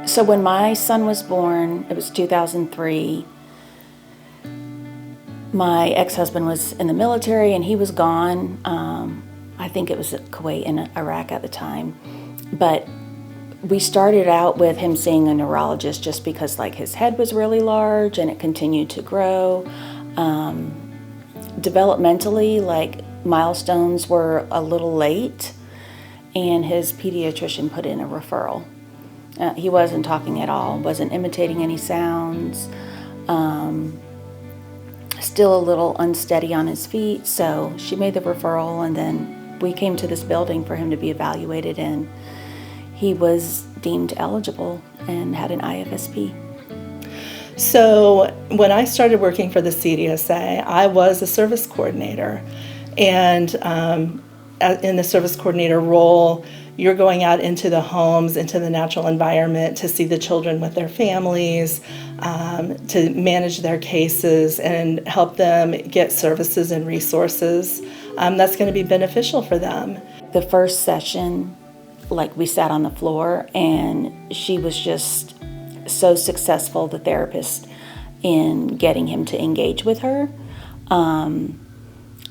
So when my son was born, it was 2003, my ex-husband was in the military and he was gone. I think it was at Kuwait and Iraq at the time. But we started out with him seeing a neurologist just because like his head was really large and it continued to grow. Developmentally, like milestones were a little late, and his pediatrician put in a referral. He wasn't talking at all, wasn't imitating any sounds, still a little unsteady on his feet, so she made the referral, and then we came to this building for him to be evaluated, and he was deemed eligible and had an IFSP. So when I started working for the CDSA, I was a service coordinator, and in the service coordinator role, you're going out into the homes, into the natural environment to see the children with their families, to manage their cases and help them get services and resources that's going to be beneficial for them. The first session, like we sat on the floor, and she was just so successful, the therapist, in getting him to engage with her.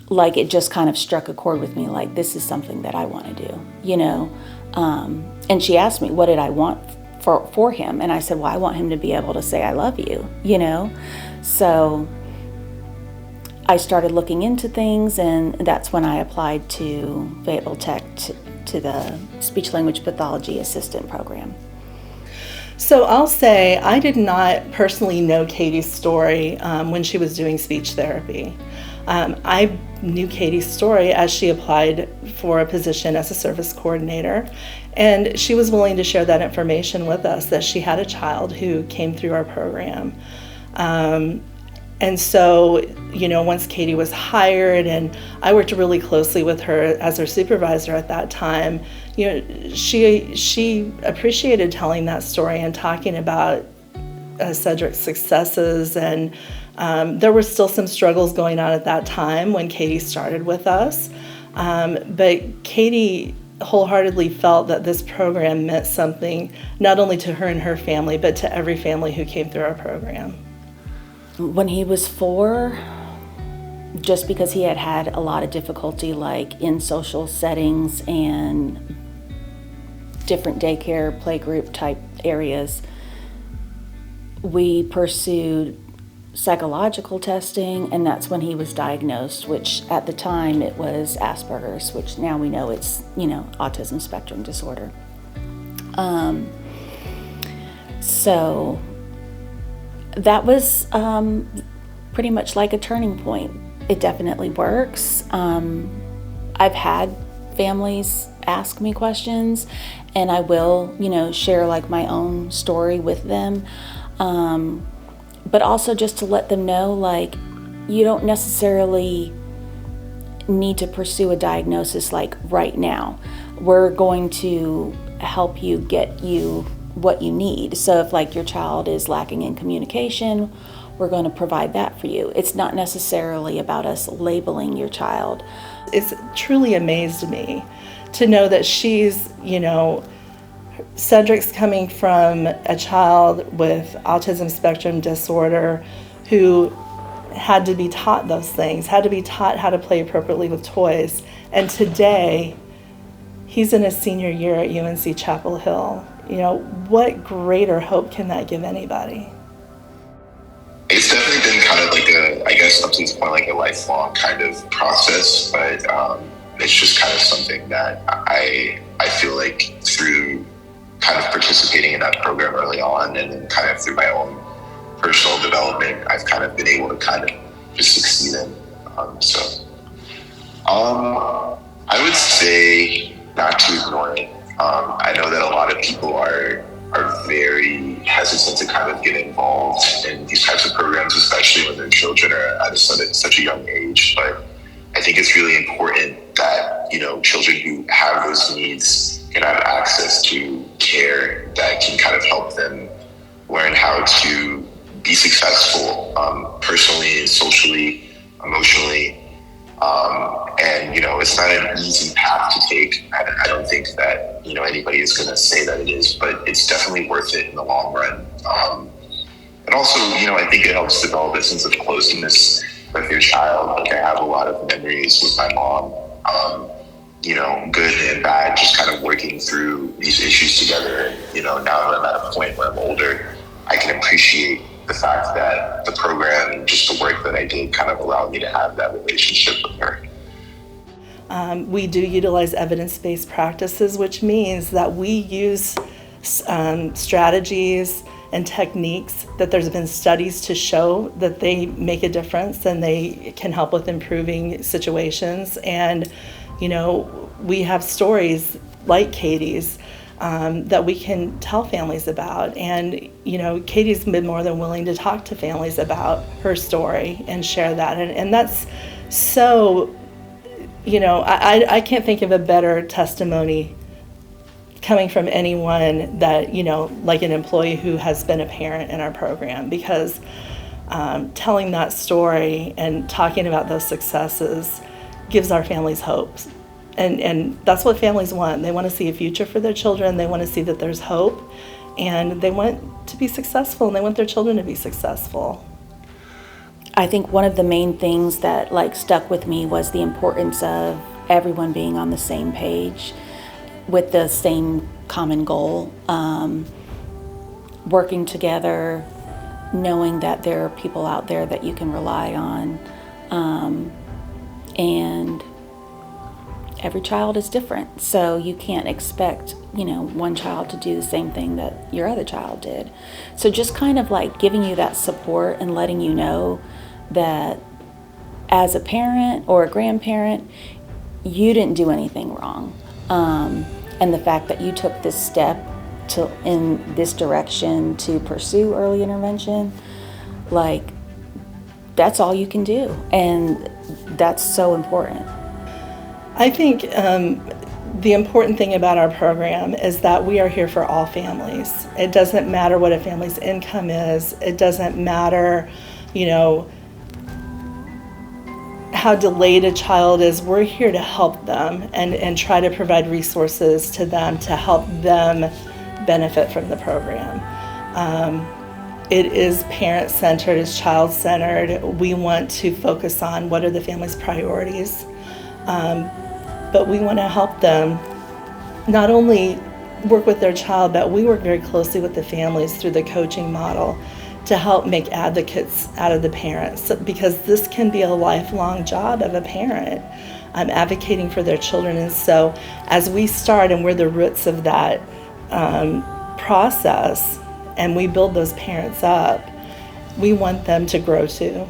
Like it just kind of struck a chord with me, like this is something that I want to do, you know. And she asked me, what did I want for him? And I said, well, I want him to be able to say, I love you, you know. So I started looking into things, and that's when I applied to Fayetteville Tech to the speech language pathology assistant program. So I'll say I did not personally know Katie's story when she was doing speech therapy. I knew Katie's story as she applied for a position as a service coordinator, and she was willing to share that information with us, that she had a child who came through our program. And so, you know, once Katie was hired and I worked really closely with her as her supervisor at that time, you know, she appreciated telling that story and talking about Sedrick's successes, and there were still some struggles going on at that time when Katie started with us. But Katie wholeheartedly felt that this program meant something not only to her and her family, but to every family who came through our program. When he was 4, just because he had had a lot of difficulty like in social settings and different daycare, playgroup type areas, we pursued psychological testing, and that's when he was diagnosed, which at the time it was Asperger's, which now we know it's, you know, autism spectrum disorder. So that was pretty much like a turning point. It definitely works. I've had families ask me questions, and I will, you know, share like my own story with them. But also just to let them know, like, you don't necessarily need to pursue a diagnosis like right now. We're going to help you get you what you need. So if like your child is lacking in communication, we're going to provide that for you. It's not necessarily about us labeling your child. It's truly amazed me to know that she's, you know, Sedrick's coming from a child with autism spectrum disorder who had to be taught those things, had to be taught how to play appropriately with toys. And today, he's in his senior year at UNC Chapel Hill. You know, what greater hope can that give anybody? It's definitely been kind of like a, I guess up to this point, like a lifelong kind of process, but it's just kind of something that I feel like through kind of participating in that program early on, and then kind of through my own personal development, I've kind of been able to kind of just succeed in. I would say not to ignore it. I know that a lot of people are very hesitant to kind of get involved in these types of programs, especially when their children are at such a young age. But I think it's really important that, you know, children who have those needs can have access to care that can kind of help them learn how to be successful personally, socially, emotionally. And, you know, it's not an easy path to take. I don't think that anybody is going to say that it is, but it's definitely worth it in the long run. And also, I think it helps develop a sense of closeness with your child. Like, I have a lot of memories with my mom, good and bad, just kind of working through these issues together. And, now that I'm at a point where I'm older, I can appreciate the fact that the program and just the work that I did kind of allowed me to have that relationship with her. We do utilize evidence-based practices, which means that we use strategies and techniques that there's been studies to show that they make a difference and they can help with improving situations. And, we have stories like Katie's that we can tell families about. And, Katie's been more than willing to talk to families about her story and share that. And that's so, I can't think of a better testimony coming from anyone that, like an employee who has been a parent in our program, because telling that story and talking about those successes gives our families hope. And that's what families want. They want to see a future for their children. They want to see that there's hope, and they want to be successful, and they want their children to be successful. I think one of the main things that stuck with me was the importance of everyone being on the same page with the same common goal, working together, knowing that there are people out there that you can rely on, and every child is different, so you can't expect one child to do the same thing that your other child did. So just kind of giving you that support and letting you know that as a parent or a grandparent, you didn't do anything wrong. And the fact that you took this step in this direction to pursue early intervention, that's all you can do. And that's so important. I think the important thing about our program is that we are here for all families. It doesn't matter what a family's income is. It doesn't matter, how delayed a child is. We're here to help them and try to provide resources to them to help them benefit from the program. It is parent-centered, it's child-centered. We want to focus on what are the family's priorities, but we want to help them not only work with their child, but we work very closely with the families through the coaching model to help make advocates out of the parents, because this can be a lifelong job of a parent, advocating for their children. And so as we start and we're the roots of that process and we build those parents up, we want them to grow too.